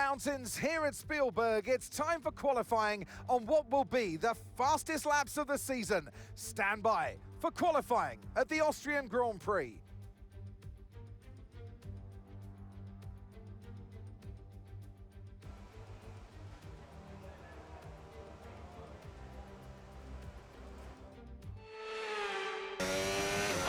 mountains here at Spielberg, it's time for qualifying on what will be the fastest laps of the season. Stand by for qualifying at the Austrian Grand Prix.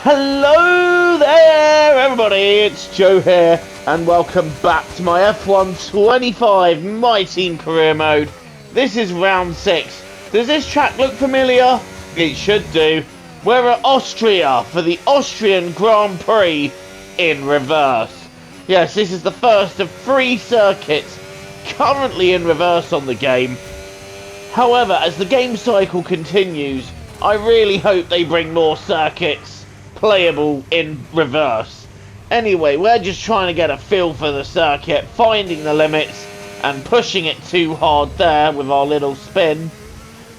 Hello there everybody, it's Joe here and welcome back to my F1 25 My Team Career Mode. This is round 6. Does this track look familiar? It should do. We're at Austria for the Austrian Grand Prix in reverse. Yes, this is the first of 3 circuits currently in reverse on the game. However, as the game cycle continues, I really hope they bring more circuits playable in reverse. Anyway, we're just trying to get a feel for the circuit, finding the limits and pushing it too hard there with our little spin.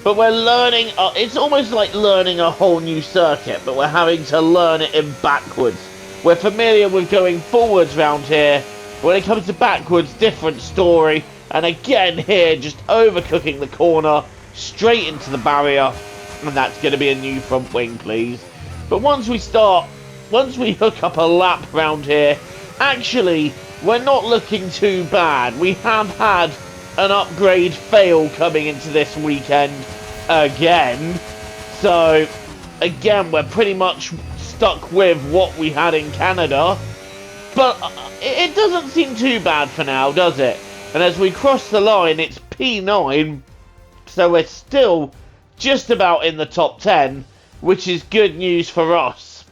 But we're learning, it's almost like learning a whole new circuit, but we're having to learn it in backwards. We're familiar with going forwards round here, but when it comes to backwards, different story. And again here, just overcooking the corner, straight into the barrier, and that's going to be a new front wing, please. But once we hook up a lap round here, actually, we're not looking too bad. We have had an upgrade fail coming into this weekend again. So, again, we're pretty much stuck with what we had in Canada. But it doesn't seem too bad for now, does it? And as we cross the line, it's P9. So we're still just about in the top 10. Which is good news for us.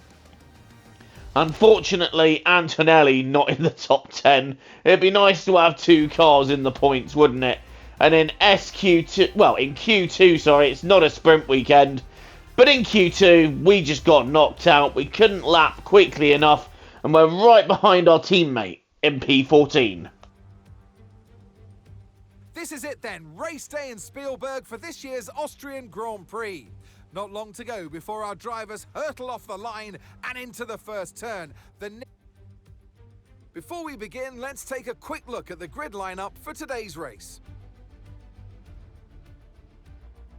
Unfortunately, Antonelli not in the top 10. It'd be nice to have 2 cars in the points, wouldn't it? And in SQ2, well, in Q2, sorry, it's not a sprint weekend. But in Q2, we just got knocked out. We couldn't lap quickly enough. And we're right behind our teammate in P14. This is it then, race day in Spielberg for this year's Austrian Grand Prix. Not long to go before our drivers hurtle off the line and into the first turn. Before we begin, let's take a quick look at the grid lineup for today's race.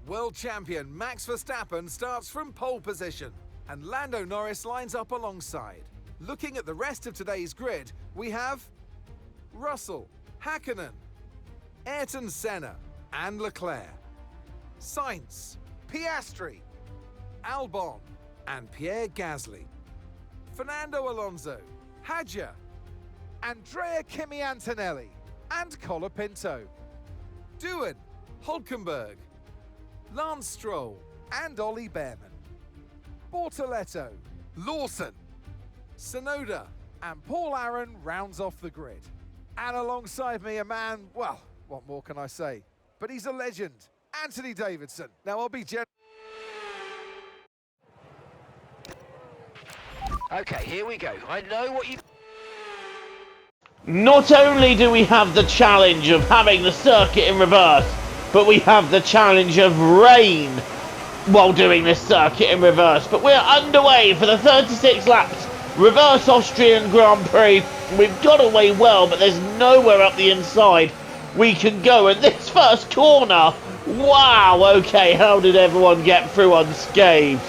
World champion Max Verstappen starts from pole position, and Lando Norris lines up alongside. Looking at the rest of today's grid, we have Russell, Hakkinen, Ayrton Senna and Leclerc, Sainz, Piastri, Albon and Pierre Gasly, Fernando Alonso, Hadjar, Andrea Kimi Antonelli and Colapinto, Doohan, Hulkenberg, Lance Stroll and Ollie Behrman, Bortoletto, Lawson, Tsunoda and Paul Aaron rounds off the grid. And alongside me a man, well, what more can I say? But he's a legend. Anthony Davidson. Now I'll be Okay, here we go. I know what you... Not only do we have the challenge of having the circuit in reverse, but we have the challenge of rain while doing this circuit in reverse. But we're underway for the 36 laps reverse Austrian Grand Prix. We've got away well, but there's nowhere up the inside we can go. And this first corner, wow, okay, how did everyone get through unscathed?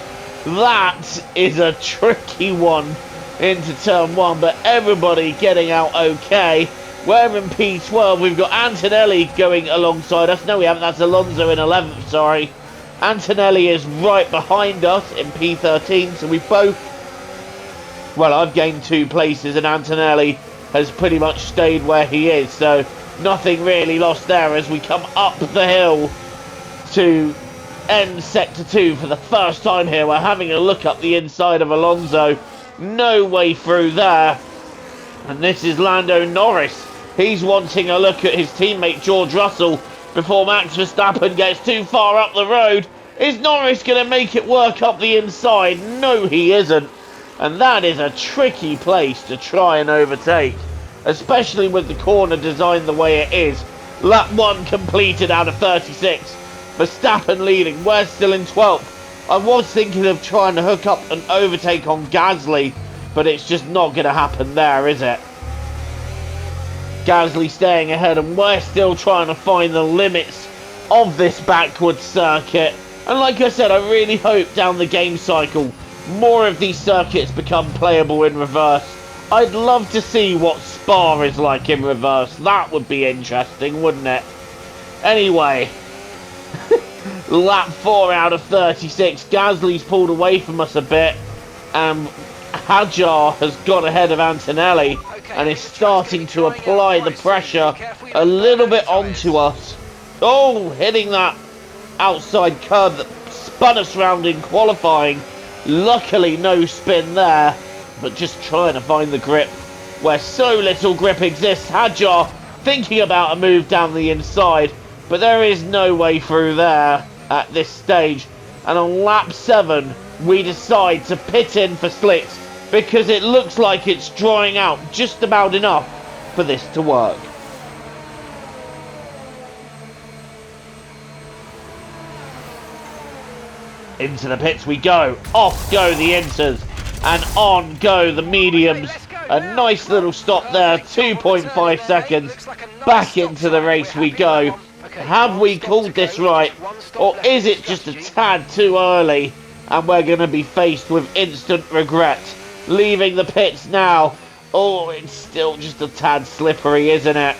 That is a tricky one into turn 1, but everybody getting out okay. We're in P12, we've got Antonelli going alongside us. No, we haven't, that's Alonso in 11th, sorry. Antonelli is right behind us in P13, so we both... Well, I've gained 2 places and Antonelli has pretty much stayed where he is, so nothing really lost there as we come up the hill to end sector 2 for the first time here. We're having a look up the inside of Alonso. No way through there. And this is Lando Norris. He's wanting a look at his teammate George Russell before Max Verstappen gets too far up the road. Is Norris going to make it work up the inside? No, he isn't. And that is a tricky place to try and overtake, especially with the corner designed the way it is. Lap 1 completed out of 36. Verstappen leading. We're still in 12th. I was thinking of trying to hook up an overtake on Gasly, but it's just not going to happen there, is it? Gasly staying ahead, and we're still trying to find the limits of this backwards circuit. And like I said, I really hope down the game cycle more of these circuits become playable in reverse. I'd love to see what Spa is like in reverse. That would be interesting, wouldn't it? Anyway, lap 4 out of 36. Gasly's pulled away from us a bit, and Hadjar has got ahead of Antonelli and is starting to apply the pressure a little bit onto us. Oh, hitting that outside curve that spun us round in qualifying. Luckily no spin there, but just trying to find the grip where so little grip exists. Hadjar thinking about a move down the inside, but there is no way through there at this stage. And on lap 7 we decide to pit in for slicks because it looks like it's drying out just about enough for this to work. Into the pits we go. Off go the inters, and on go the mediums. A nice little stop there, 2.5 seconds. Back into the race we go. Have we called this right, or is it just a tad too early and we're going to be faced with instant regret? Leaving the pits now. Oh, it's still just a tad slippery, isn't it?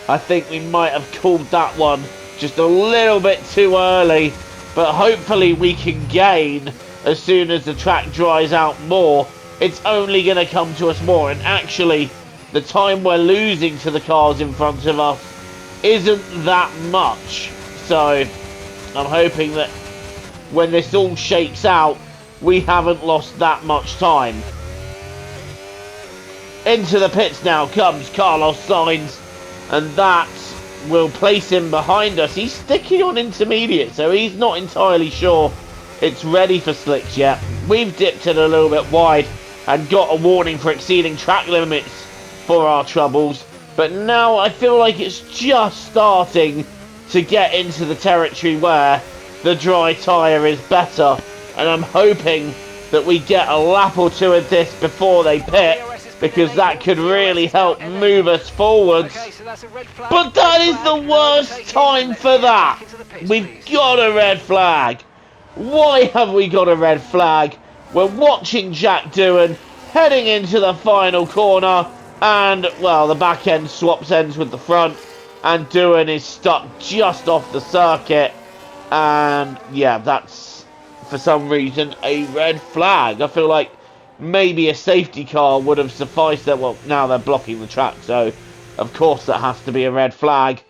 I think we might have called that one just a little bit too early, but hopefully we can gain as soon as the track dries out more. It's only going to come to us more, and actually the time we're losing to the cars in front of us isn't that much. So I'm hoping that when this all shakes out, we haven't lost that much time. Into the pits now comes Carlos Sainz, and that will place him behind us. He's sticking on intermediate, so he's not entirely sure it's ready for slicks yet. We've dipped it a little bit wide and got a warning for exceeding track limits for our troubles, but now I feel like it's just starting to get into the territory where the dry tyre is better, and I'm hoping that we get a lap or two of this before they pit, because that could really help move us forwards. But that is the worst time for that. We've got a red flag. Why have we got a red flag? We're watching Jack Doohan heading into the final corner, and well, the back end swaps ends with the front, and Doohan is stuck just off the circuit. And yeah, that's for some reason a red flag. I feel like maybe a safety car would have sufficed there. Well, now they're blocking the track, so of course that has to be a red flag.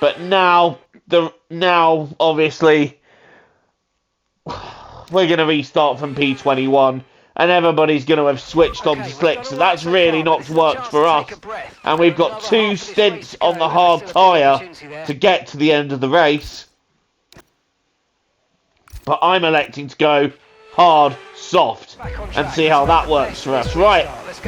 But now obviously we're going to restart from P21, and everybody's going to have switched on to slicks, so that's really not worked for us. And we've got 2 stints on the hard tyre to get to the end of the race. But I'm electing to go hard, soft, and see how that works for us. Right,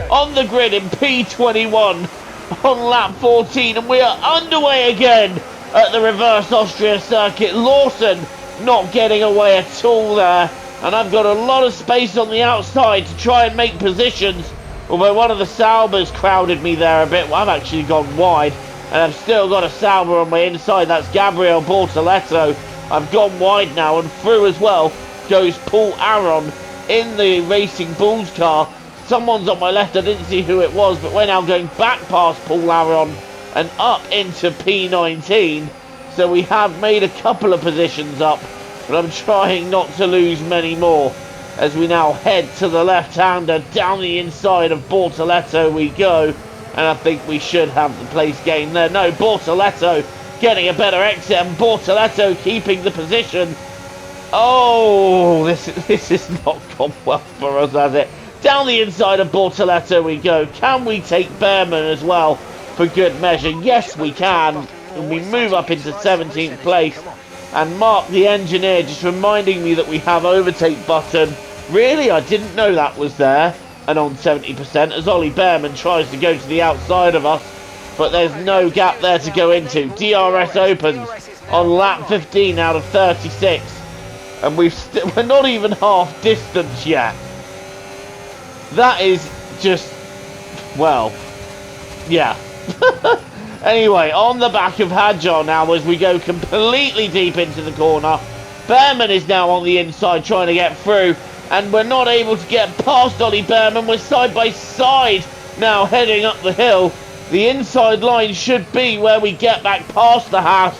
on the grid in P21 on lap 14, and we are underway again at the reverse Austria circuit. Lawson not getting away at all there, and I've got a lot of space on the outside to try and make positions, although one of the Saubers crowded me there a bit. Well, I've actually gone wide, and I've still got a Sauber on my inside. That's Gabriel Bortoletto. I've gone wide now, and through as well goes Paul Aron in the Racing Bulls car. Someone's on my left, I didn't see who it was, but we're now going back past Paul Aron and up into P19. So we have made a couple of positions up, but I'm trying not to lose many more as we now head to the left-hander. Down the inside of Bortoletto we go, and I think we should have the place gained there. No, Bortoletto getting a better exit, and Bortoletto keeping the position. Oh, this is not gone well for us, has it? Down the inside of Bortoletto we go. Can we take Behrman as well for good measure? Yes, we can. And we move up into 17th place. And Mark, the engineer, just reminding me that we have overtake button. Really, I didn't know that was there. And on 70% as Ollie Behrman tries to go to the outside of us. But there's no gap there to go into. DRS opens on lap 15 out of 36. And we're not even half distance yet. That is just, well, Yeah. Anyway, on the back of Hadjar now as we go completely deep into the corner. Behrman is now on the inside trying to get through, and we're not able to get past Ollie Behrman. We're side by side now heading up the hill. The inside line should be where we get back past the house,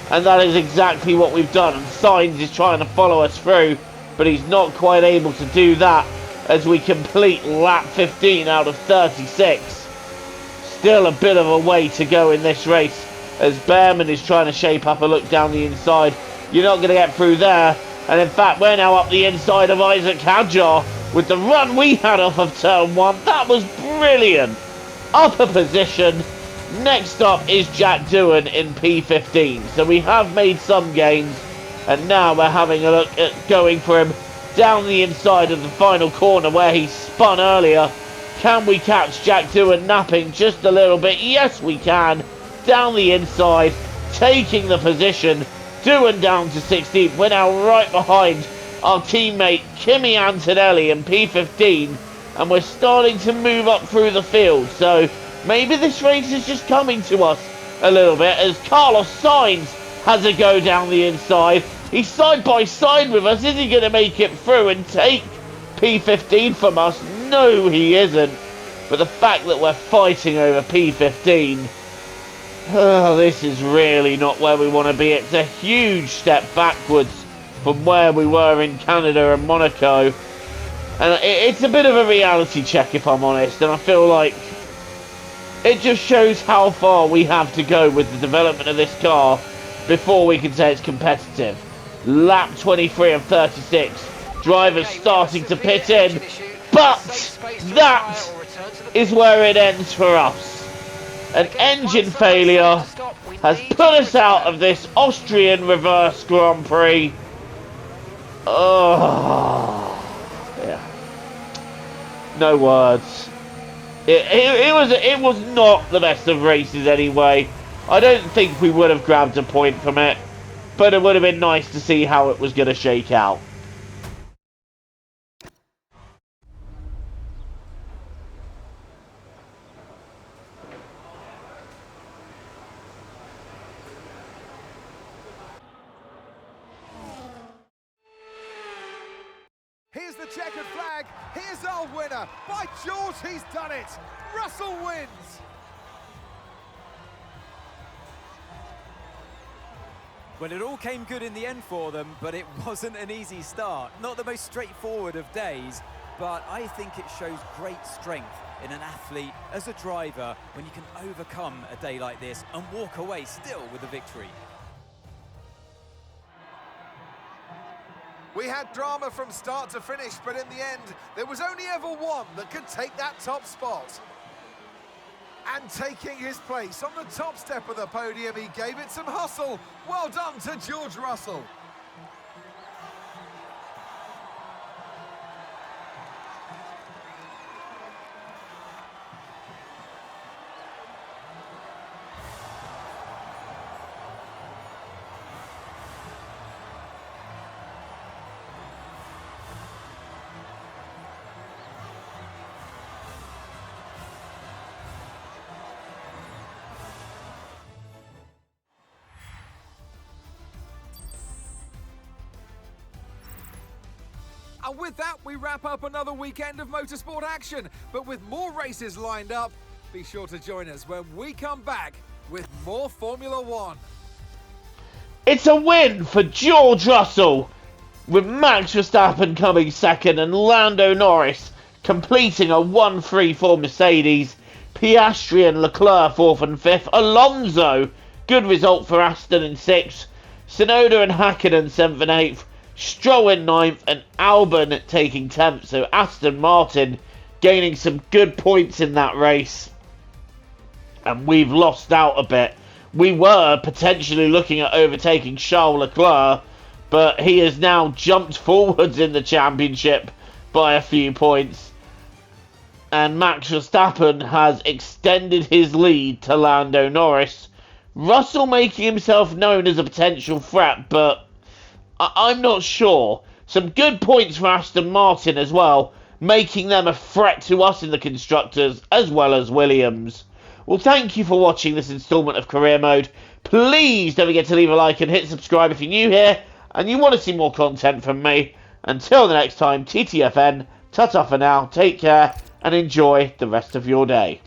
and that is exactly what we've done. And Sainz is trying to follow us through, but he's not quite able to do that as we complete lap 15 out of 36. Still a bit of a way to go in this race as Behrman is trying to shape up a look down the inside. You're not going to get through there. And in fact, we're now up the inside of Isaac Hadjar with the run we had off of turn 1. That was brilliant. Upper position. Next up is Jack Doohan in P15. So we have made some gains. And now we're having a look at going for him down the inside of the final corner where he spun earlier. Can we catch Jack Doohan napping just a little bit? Yes, we can. Down the inside, taking the position. Doohan down to 16th. We're now right behind our teammate Kimi Antonelli in P15. And we're starting to move up through the field. So maybe this race is just coming to us a little bit as Carlos Sainz has a go down the inside. He's side by side with us. Is he going to make it through and take P15 from us? No, he isn't. But the fact that we're fighting over P15, this is really not where we want to be. It's a huge step backwards from where we were in Canada and Monaco. And it's a bit of a reality check, if I'm honest. And I feel like it just shows how far we have to go with the development of this car before we can say it's competitive. Lap 23 of 36. Drivers starting to pit in. But that is where it ends for us. An engine failure has put us out of this Austrian reverse Grand Prix. Oh, yeah. No words. It was not the best of races anyway. I don't think we would have grabbed a point from it, but it would have been nice to see how it was going to shake out. Here's the checkered flag. Here's our winner. By George, he's done it. Russell wins. Well, it all came good in the end for them, but it wasn't an easy start. Not the most straightforward of days, but I think it shows great strength in an athlete as a driver when you can overcome a day like this and walk away still with a victory. We had drama from start to finish, but in the end, there was only ever one that could take that top spot. And taking his place on the top step of the podium, he gave it some hustle. Well done to George Russell. And with that, we wrap up another weekend of motorsport action. But with more races lined up, be sure to join us when we come back with more Formula One. It's a win for George Russell, with Max Verstappen coming second and Lando Norris completing a 1-3 for Mercedes. Piastri and Leclerc 4th and 5th. Alonso, good result for Aston in 6th. Tsunoda and Hakkinen 7th and 8th. Stroll in 9th and Albon taking 10th. So Aston Martin gaining some good points in that race. And we've lost out a bit. We were potentially looking at overtaking Charles Leclerc, but he has now jumped forwards in the championship by a few points. And Max Verstappen has extended his lead to Lando Norris. Russell making himself known as a potential threat, but I'm not sure. Some good points for Aston Martin as well, making them a threat to us in the Constructors as well as Williams. Well, thank you for watching this instalment of Career Mode. Please don't forget to leave a like and hit subscribe if you're new here and you want to see more content from me. Until the next time, TTFN, ta-ta for now, take care and enjoy the rest of your day.